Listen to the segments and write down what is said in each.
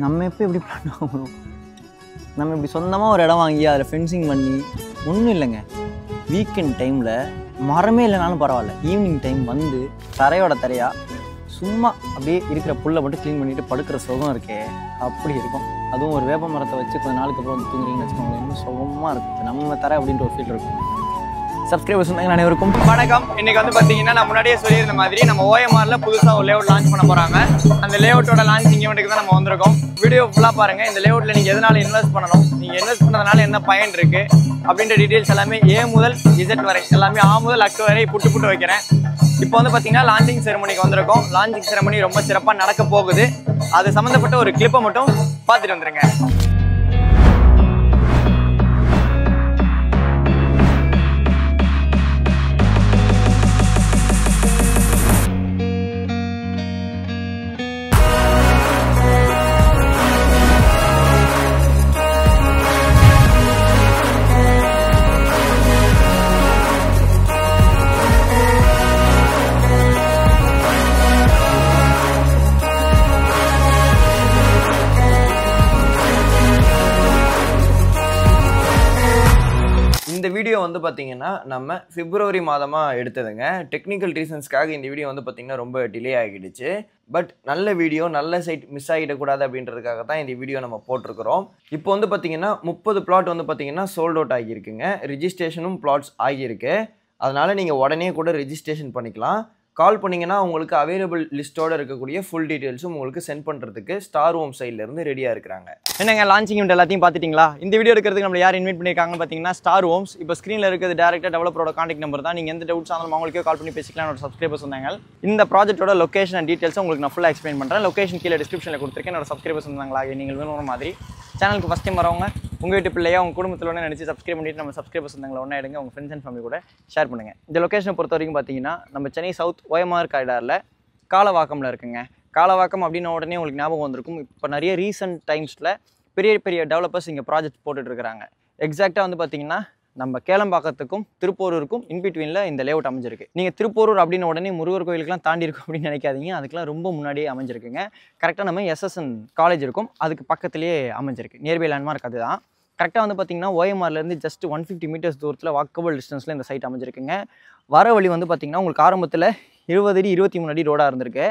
நம்ம எப்போ எப்படி பண்ணுவோம்? நம்ம இப்படி சொந்தமாக ஒரு இடம் வாங்கி அதில் ஃபென்சிங் பண்ணி ஒன்றும் இல்லைங்க. வீக்கெண்ட் டைமில் மரமே இல்லைனாலும் பரவாயில்ல, ஈவினிங் டைம் வந்து தரையோட தரையாக சும்மா அப்படியே இருக்கிற புல்லை மட்டும் க்ளீன் பண்ணிவிட்டு படுக்கிற சுகம் இருக்கே, அப்படி இருக்கும். அதுவும் ஒரு வேப்ப மரத்தை வச்சு கொஞ்சம் நாளுக்கு அப்புறம் வந்து தூங்குறீங்கன்னு வச்சுக்கோங்களேன், இன்னும் சுகமாக இருக்கும். நம்ம தரை அப்படின்ற ஒரு ஃபீல் இருக்கும். சப்ஸ்கிரைபர்ஸ் அனைவருக்கும் வணக்கம். இன்னைக்கு வந்து பார்த்தீங்கன்னா நான் முன்னாடியே சொல்லியிருந்த மாதிரி நம்ம ஓஎம்ஆரில் புதுசாக ஒரு லேஅவுட் லான்ச் பண்ண போகிறாங்க. அந்த லேஅவுட்டோட லான்ச்சிங் ஈவெண்ட்டுக்கு தான் நம்ம வந்திருக்கோம். வீடியோ ஃபுல்லாக பாருங்கள். இந்த லேஅவுட்டில் நீங்கள் எதனால இன்வெஸ்ட் பண்ணணும், நீங்கள் இன்வெஸ்ட் பண்ணுறதுனால என்ன பயன் இருக்குது அப்படின்ற டீட்டெயில்ஸ் எல்லாமே A முதல் Z வரை எல்லாமே A முதல் அக்கு வரை புட்டு வைக்கிறேன். இப்போ வந்து பார்த்தீங்கன்னா லான்ச்சிங் செரமனிக்கு வந்திருக்கோம். லான்ச்சிங் செரமனி ரொம்ப சிறப்பாக நடக்க போகுது. அது சம்மந்தப்பட்ட ஒரு கிளிப்பை மட்டும் பார்த்துட்டு வந்துருங்க. இந்த வீடியோ வந்து பார்த்தீங்கன்னா நம்ம பிப்ரவரி மாதமாக எடுத்ததுங்க. டெக்னிக்கல் ரீசன்ஸ்க்காக இந்த வீடியோ வந்து பார்த்தீங்கன்னா ரொம்ப டிலே ஆகிடுச்சு. பட் நல்ல வீடியோ, நல்ல சைட் மிஸ் ஆகிடக்கூடாது அப்படின்றதுக்காக தான் இந்த வீடியோ நம்ம போட்டிருக்கிறோம். இப்போ வந்து பார்த்தீங்கன்னா 30 பிளாட் வந்து பார்த்தீங்கன்னா சோல்ட் அவுட் ஆகியிருக்குங்க. ரிஜிஸ்ட்ரேஷனும் பிளாட்ஸ் ஆகியிருக்கு. அதனால் நீங்கள் உடனே கூட ரிஜிஸ்ட்ரேஷன் பண்ணிக்கலாம். கால் பண்ணிங்கன்னா உங்களுக்கு அவைலபிள் லிஸ்ட்டோடு இருக்கக்கூடிய ஃபுல் டீட்டெயில்ஸும் உங்களுக்கு சென்ட் பண்ணுறதுக்கு ஸ்டார் ஹோம் சைட்லேருந்து ரெடியாக இருக்கிறாங்க. என்னங்க லான்ச்சிங் ஈவெண்ட் எல்லாத்தையும் பார்த்துட்டிங்களா? இந்த வீடியோ எடுக்கிறதுக்கு நம்ம யார் இன்வைட் பண்ணியிருக்காங்கன்னு பார்த்தீங்கன்னா ஸ்டார் ஹோம்ஸ். இப்போ ஸ்க்ரீனில் இருக்கிறது டேரக்டாக டெவலப்பரோட கான்டாக்ட் நம்பர் தான். நீங்கள் எந்த டவுட்ஸ் ஆனாலும் அவங்களுக்கே கால் பண்ணி பேசிக்கலாம். என்னோட சப்ஸ்கிரைபர்ஸ் வந்தாங்க. இந்த ப்ராஜெக்ட்டோட லொக்கேஷன் அண்ட் டீட்டெயில்ஸும் உங்களுக்கு நான் ஃபுல்லாக எக்ஸ்பிளைன் பண்ணுறேன். லொக்கேஷன் கீழே டிஸ்கிரிப்ஷனில் கொடுத்துருக்கேன். என்னோட சப்ஸ்கிரைபர்ஸ் வந்தாங்களா, நீங்கள் வேணும் மாதிரி சேனலுக்கு ஃபஸ்ட் டைம் வரவங்க உங்கள் வீட்டு பிள்ளையா உங்கள் குடும்பத்தில் ஒன்று நினச்சி சப்ஸ்கிரைப் பண்ணிட்டு நம்ம சப்ஸ்கிரைபர்ஸ் வந்தாங்களா ஒன்றா எடுங்க. உங்கள் ஃப்ரெண்ட்ஸ் அண்ட் ஃபேமிலி கூட ஷேர் பண்ணுங்கள். இந்த லொக்கேஷனை பொறுத்த வரைக்கும் பார்த்தீங்கன்னா நம்ம சென்னை சவுத் ஓஎம்ஆர் காரிடாரில் காலவாக்கமில் இருக்குங்க. காலவாக்கம் அப்படின்ன உடனே உங்களுக்கு ஞாபகம் வந்திருக்கும். இப்போ நிறைய ரீசன்ட் டைம்ஸில் பெரிய பெரிய டெவலப்பர்ஸ் இங்கே ப்ராஜெக்ட் போட்டுட்ருக்குறாங்க. எக்ஸாக்டாக வந்து பார்த்தீங்கன்னா நம்ம கேளம்பாக்கத்துக்கும் திருப்போரூருக்கும் இன்பிட்வீனில் இந்த லேஅவுட் அமைஞ்சிருக்கு. நீங்கள் திருப்போரூர் அப்படின்ன உடனே முருகர் கோயிலுக்குலாம் தாண்டி இருக்கும் அப்படின்னு நினைக்காதீங்க. அதுக்கெலாம் ரொம்ப முன்னாடியே அமைஞ்சிருக்குங்க. கரெக்டாக நம்ம SSN காலேஜ் இருக்கும், அதுக்கு பக்கத்துலேயே அமைஞ்சிருக்கு. நியர்பை லேண்ட்மார்க் அது தான். கரெக்டாக வந்து பார்த்தீங்கன்னா ஓஎம்ஆர்லேருந்து ஜஸ்ட் 150 மீட்டர்ஸ் தூரத்தில் வாக்கபிள் டிஸ்டன்ஸில் இந்த சைட் அமைஞ்சிருக்குங்க. வர வழி வந்து பார்த்திங்கன்னா உங்களுக்கு ஆரம்பத்தில் 20 அடி 23 அடி ரோடாக இருந்திருக்கு.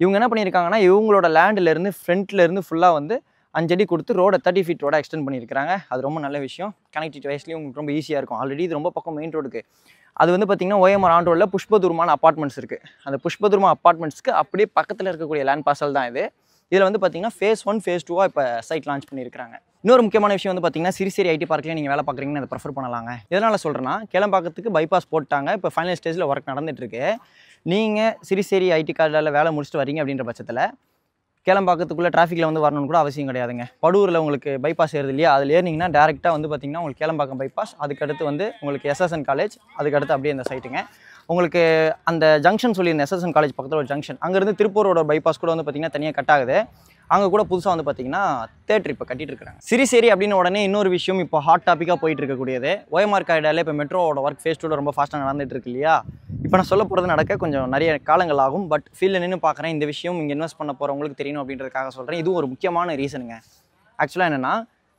இவங்க என்ன பண்ணியிருக்காங்கன்னா இவங்களோட லேண்ட்லேருந்து ஃப்ரண்ட்லேருந்து ஃபுல்லாக வந்து 5 அடி கொடுத்து ரோடை 30 ஃபீட் ரோடாக எக்ஸ்டெண்ட் பண்ணியிருக்காங்க. அது ரொம்ப நல்ல விஷயம். கனெக்டிவிட்டி வைஸ்லேயும் உங்களுக்கு ரொம்ப ஈஸியாக இருக்கும். ஆல்ரெடி இது ரொம்ப பக்கம் மெயின் ரோடுக்கு. அது வந்து பார்த்திங்கன்னா ஓஎம்ஆர் ஆன் ரோடில் புஷ்பதுர்மான அப்பார்ட்மெண்ட்ஸ் இருக்குது. அந்த புஷ்பதுர்மா அப்பார்ட்மெண்ட்ஸ்க்கு அப்படியே பக்கத்தில் இருக்கக்கூடிய லேண்ட் பார்சல் தான் இது. இதில் வந்து பார்த்திங்கன்னா phase 1 phase 2 இப்போ சைட் லான்ச் பண்ணியிருக்காங்க. இன்னொரு முக்கியமான விஷயம் வந்து பார்த்திங்கன்னா சிறுசேரி ஐடி பார்க்லேயே நீங்கள் வேலை பார்க்குறீங்கன்னு அதை ப்ரிஃபர் பண்ணலாங்க. எதனால் சொல்கிறேன்னா கேளம்பாக்கத்துக்கு பைபாஸ் போட்டாங்க. இப்போ ஃபைனல் ஸ்டேஜில் ஒர்க் நடந்துகிட்ருக்கு. நீங்கள் சிறுசேரி ஐடி கார்டில் வேலை முடிச்சுட்டு வரீங்க அப்படின்ற பட்சத்தில் கேளம்பாக்கத்துக்குள்ளே டிராஃபிக்கில் வந்து வரணும்னு கூட அவசியம் கிடையாதுங்க. படூரில் உங்களுக்கு பைபாஸ் ஏறுது இல்லையா, அதில் ஏறினீங்கன்னா டேரெக்டாக வந்து பார்த்திங்கன்னா உங்களுக்கு கேளம்பாக்கம் பைபாஸ், அதுக்கடுத்து வந்து உங்களுக்கு SSN காலேஜ், அதுக்கடுத்து அப்படியே இந்த சைட்டுங்க. உங்களுக்கு அந்த ஜங்ஷன் சொல்லியிருந்த SSN காலேஜ் பக்கத்தில் ஒரு ஜங்ஷன், அங்கேருந்து திருப்பூரோட பைபாஸ் கூட வந்து பார்த்திங்கன்னா தனியாக கட் ஆகுது. அங்கே கூட புதுசாக வந்து பார்த்திங்கன்னா தேட்டர் இப்போ கட்டிட்டு இருக்காங்க. சிறுசேரி அப்படின்னு உடனே இன்னொரு விஷயம் இப்போ ஹாட் டாப்பிக்காக போயிட்டு இருக்கக்கூடியது ஓஎம்ஆர் காரிடாரில் இப்போ மெட்ரோவோட ஒர்க் phase 2 ரொம்ப ஃபாஸ்ட்டாக நடந்துட்டு இருக்கு இல்லையா. இப்போ நான் சொல்ல போகிறது நடக்க கொஞ்சம் நிறைய காலங்கள் ஆகும். பட் ஃபீல்டில் நின்று பார்க்குறேன். இந்த விஷயம் இங்கே இன்வெஸ்ட் பண்ண போகிறவங்களுக்கு தெரியணும் அப்படின்றதுக்காக சொல்கிறேன். இதுவும் ஒரு முக்கியமான ரீசனுங்க. ஆக்சுவலாக என்னென்னா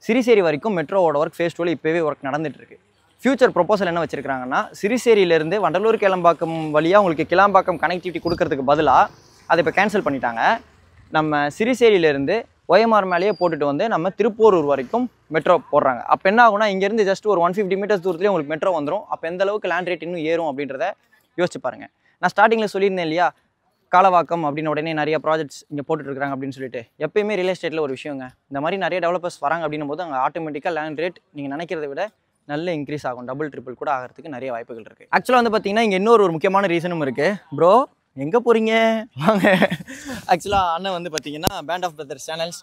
சிறுசேரி வரைக்கும் மெட்ரோவோட ஒர்க் phase 2 இப்போவே ஒர்க் நடந்துட்டு இருக்கு. ஃபியூச்சர் ப்ரொபோசல் என்ன வச்சிருக்காங்கன்னா சிறுசேரியிலேருந்து வண்டலூர் கேளம்பாக்கம் வழியாக உங்களுக்கு கிளாம்பாக்கம் கனெக்டிவிட்டி கொடுக்கறதுக்கு பதிலாக அதை இப்போ கேன்சல் பண்ணிட்டாங்க. நம்ம சிறுசேரியிலேருந்து ஓஎம்ஆர் மேலேயே போட்டுட்டு வந்து நம்ம திருப்போரூர் வரைக்கும் மெட்ரோ போடுறாங்க. அப்போ என்ன ஆகுனா இங்கேருந்து ஜஸ்ட் ஒரு 150 மீட்டர்ஸ் தூரத்துலேயே உங்களுக்கு மெட்ரோ வந்துடும். அப்போ எந்த அளவுக்கு லேண்ட் ரேட் இன்னும் ஏறும் அப்படின்றத யோசிச்சு பாருங்கள். நான் ஸ்டார்டிங்கில் சொல்லியிருந்தேன் இல்லையா, காலவாக்கம் அப்படின்னு உடனே நிறைய ப்ராஜெக்ட்ஸ் இங்கே போட்டுட்ருக்காங்க அப்படின்னு சொல்லிட்டு. எப்பயுமே ரியல் எஸ்டேட்டில் ஒரு விஷயங்க, இந்த மாதிரி நிறைய டெவலப்பர்ஸ் வராங்க அப்படின்னும் போது அங்கே ஆட்டோமேட்டிக்காக லேண்ட் ரேட் நீங்கள் நினைக்கிறத விட நல்ல இன்க்ரீஸ் ஆகும். டபுள் ட்ரிபிள் கூட ஆகிறதுக்கு நிறைய வாய்ப்புகள் இருக்குது. ஆக்சுவலாக வந்து பார்த்தீங்கன்னா இங்கே இன்னொரு முக்கியமான ரீசனும் இருக்குது. ப்ரோ எங்கே போகிறீங்க வாங்க. ஆக்சுவலாக அண்ணன் வந்து பார்த்தீங்கன்னா பேண்ட் ஆஃப் பிரதர்ஸ் சேனல்ஸ்.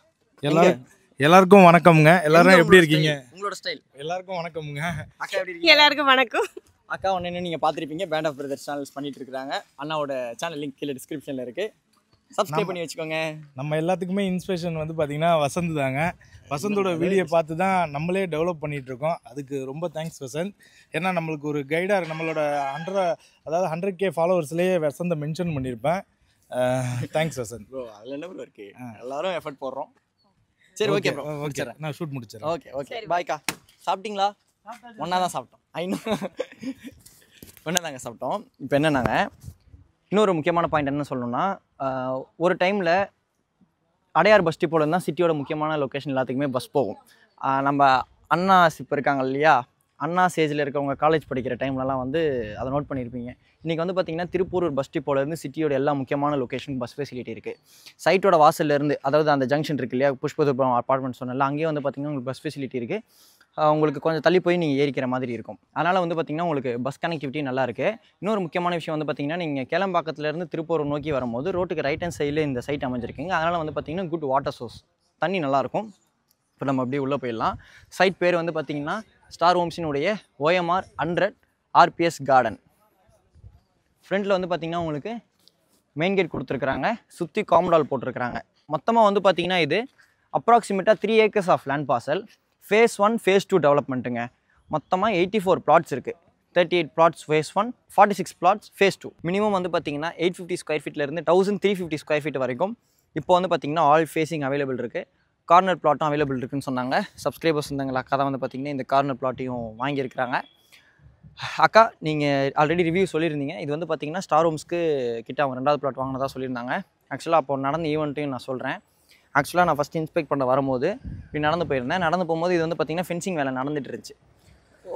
எல்லாருக்கும் வணக்கம்ங்க. எல்லாரும் எப்படி இருக்கீங்க? உங்களோட ஸ்டைல். எல்லாருக்கும் வணக்கம்ங்க. அக்கா எப்படி இருக்கீங்க? எல்லாருக்கும் வணக்கம். அக்கா ஒன்று நீங்கள் பார்த்துருப்பீங்க, பேண்ட் ஆஃப் பிரதர்ஸ் சேனல்ஸ் பண்ணிட்டு இருக்காங்க. அண்ணாவோட சேனல் லிங்க் கீழே டிஸ்கிரிப்ஷனில் இருக்குது, சப்ஸ்கிரைப் பண்ணி வச்சுக்கோங்க. நம்ம எல்லாத்துக்குமே இன்ஸ்பிரேஷன் வந்து பார்த்தீங்கன்னா வசந்த் தாங்க. வசந்தோட வீடியோ பார்த்து தான் நம்மளே டெவலப் பண்ணிகிட்டு இருக்கோம். அதுக்கு ரொம்ப தேங்க்ஸ் வசந்த். ஏன்னா நம்மளுக்கு ஒரு கைடாக நம்மளோட 100K ஃபாலோவர்ஸ்லேயே வசந்தை மென்ஷன் பண்ணியிருப்பேன். தேங்க்ஸ் வசந்த். ப்ரோ அதில் என்ன ப்ரோ இருக்குது, எல்லாரும் எஃபர்ட் போடுறோம். சரி ஓகே ப்ரோ ஓகே நான் ஷூட் முடிச்சிடறேன். ஓகே ஓகே பாய்க்கா. சாப்பிட்டீங்களா? ஒன்றா தான் சாப்பிட்டோம். ஒன்றா தாங்க சாப்பிட்டோம். இப்போ என்னன்னாங்க, இன்னொரு முக்கியமான பாயிண்ட் என்ன சொல்லணும்னா, ஒரு டைமில் அடையார் பஸ் டிப்போல தான் சிட்டியோட முக்கியமான லொக்கேஷன் எல்லாத்துக்குமே பஸ் போகும். நம்ம அண்ணா இப்போ இருக்காங்க இல்லையா, அண்ணா ஸ்டேஜில் இருக்கவங்க காலேஜ் படிக்கிற டைம்லலாம் வந்து அதை நோட் பண்ணியிருப்பீங்க. இன்றைக்கி வந்து பார்த்திங்கன்னா திருப்பூர் பஸ் டிப்போலேருந்து சிட்டியோட எல்லா முக்கியமான லொக்கேஷன் பஸ் ஃபெசிலிட்டி இருக்குது. சைட்டோட வாசல்லேருந்து, அதாவது அந்த ஜங்ஷன் இருக்குது இல்லையா, புஷ்பதுர்பம் அப்பார்ட்மெண்ட் சொன்னால அங்கேயே வந்து பார்த்திங்கன்னா உங்களுக்கு பஸ் ஃபெசிலிட்டி இருக்குது. உங்களுக்கு கொஞ்சம் தள்ளி போய் நீங்கள் ஏறிக்கிற மாதிரி இருக்கும். அதனால் வந்து பார்த்திங்கன்னா உங்களுக்கு பஸ் கனெக்டிவிட்டி நல்லா இருக்குது. இன்னொரு முக்கியமான விஷயம் வந்து பார்த்திங்கன்னா, நீங்கள் கேளம்பாக்கத்துலேருந்து திருப்பூர் நோக்கி வரும்போது ரோட்டுக்கு ரைட் ஹேண்ட் சைடில் இந்த சைட் அமைஞ்சிருக்குங்க. அதனால் வந்து பார்த்திங்கன்னா குட் வாட்டர் சோர்ஸ், தண்ணி நல்லாயிருக்கும். இப்போ நம்ம அப்படியே உள்ளே போயிடலாம். சைட் பேர் வந்து பார்த்திங்கன்னா ஸ்டார் ஹோம்ஸினுடைய OMR 100 RPS கார்டன். ஃப்ரண்ட்டில் வந்து பார்த்திங்கன்னா உங்களுக்கு மெயின் கேட் கொடுத்துருக்குறாங்க, சுற்றி காம்பவுண்ட் போட்டிருக்கிறாங்க. மொத்தமாக வந்து பார்த்திங்கன்னா இது அப்ராக்சிமேட்டாக 3 acres of land parcel. Phase 1 Phase 2 டெவலப்மெண்ட்டுங்க. மொத்தமாக 84 plots இருக்குது. 38 plots Phase 1, 46 plots Phase 2. Minimum வந்து பார்த்திங்கன்னா 850 ஸ்கொயர் ஃபீட்லேருந்து 1350 ஸ்கொயர் ஃபீட் வரைக்கும் இப்போ வந்து பார்த்திங்கன்னா ஆல் ஃபேஸிங் அவைலபிள் இருக்குது. கார்னர் பிளாட்டும் அவைலபிள் இருக்குதுன்னு சொன்னாங்க. சப்ஸ்கிரைபர்ஸ் இருந்தாங்களா அக்கா தான் வந்து பார்த்திங்கன்னா இந்த கார்னர் பிளாட்டையும் வாங்கியிருக்கிறாங்க. அக்கா நீங்கள் ஆல்ரெடி ரிவ்யூ சொல்லியிருந்தீங்க. இது வந்து பார்த்திங்கன்னா ஸ்டார் ஹோம்ஸ்க்கு கிட்ட அவங்க 2வது பிளாட் வாங்கினதாக சொல்லியிருந்தாங்க. ஆக்சுவலாக அப்போ நடந்த ஈவெண்ட்டையும் நான் சொல்கிறேன். ஆக்சுவலாக நான் ஃபஸ்ட் இன்ஸ்பெக்ட் பண்ண வரும்போது இப்படி நடந்து போயிருந்தேன். நடந்து போகும்போது இது வந்து பார்த்திங்கன்னா ஃபென்சிங் வேலை நடந்துட்டு இருந்துச்சு.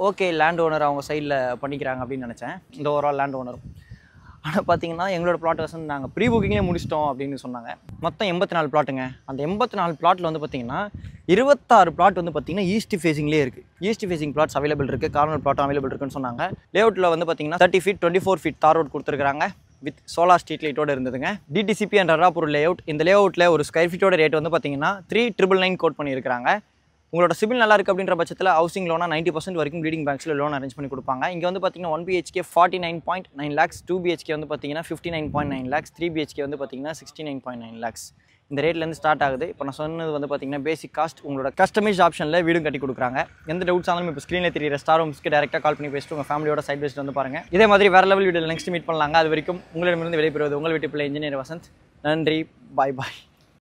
ஓகே, லேண்ட் ஓனர் அவங்க சைடில் பண்ணிக்கிறாங்க அப்படின்னு நினச்சேன், இந்த ஓவரால் லேண்ட் ஓனரும். ஆனால் பார்த்தீங்கன்னா எங்களோட பிளாட் வந்து நாங்கள் ப்ரீ புக்கிங்கே முடிச்சிட்டோம் அப்படின்னு சொன்னாங்க. மொத்தம் 84 பிளாட்டுங்க. அந்த 84 பிளாட்டில் வந்து பார்த்திங்கன்னா 26 பிளாட் வந்து பார்த்திங்கன்னா ஈஸ்ட் ஃபேஸிங்லேயே இருக்குது. ஈஸ்ட் ஃபேஸிங் பிளாட்ஸ் அவைலபிள் இருக்குது, கார்னர் பிளாட்டும் அவைலபிள் இருக்குன்னு சொன்னாங்க. லேஅவுட்டில் வந்து பார்த்திங்கன்னா 30 feet 24 feet தார் ரோட் கொடுத்துருக்காங்க வித் சோலார் ஸ்ட்ரீட் லைட்டோடு இருந்ததுங்க. DTCP and Arappur layout. இந்த லேஅவுட்டில் ஒரு ஸ்கொயர் ஃபீட்டோட ரேட் வந்து பார்த்திங்கன்னா 3,999 கோட் பண்ணியிருக்காங்க. உங்களோட சிபில் நல்லா இருக்குது அப்படின்ற பட்சத்தில் ஹவுசிங் லோனாக 90% வரைக்கும் லீடிங் பேங்க்ஸில் லோன் அரேஞ்ச் பண்ணி கொடுப்பாங்க. இங்கே வந்து பார்த்திங்கன்னா 1 BHK 49.9 lakhs, 2 BHK வந்து பார்த்திங்கன்னா 59.9 lakhs, 3 BHK வந்து பார்த்திங்கன்னா 69.9 lakhs. இந்த ரேட்லேருந்து ஸ்டார்ட் ஆகுது. இப்போ நான் சொன்னது வந்து பார்த்திங்கன்னா பேசிக் காஸ்ட். உங்களோட கஸ்டமைஸ் ஆப்ஷனில் வீடும் கட்டி கொடுக்குறாங்க. எந்த டவுட்ஸ் ஆனாலும் இப்போ ஸ்க்ரீனில் தெரியுற ஸ்டார் ஹோம்ஸ்க்கு டேரெக்டாக கால் பண்ணி பேசிட்டு உங்கள் ஃபேமிலியோட சைட் பேஸ்ட் வந்து பாருங்கள். இதே மாதிரி வேறு லெவல் வீடியோ நெக்ஸ்ட் மீட் பண்ணலாங்க. அது வரைக்கும் உங்களிடமிருந்து விடைபெறுவது உங்கள் வீட்டு பிள்ளை இன்ஜினியர் வசந்த். நன்றி, பாய் பாய்.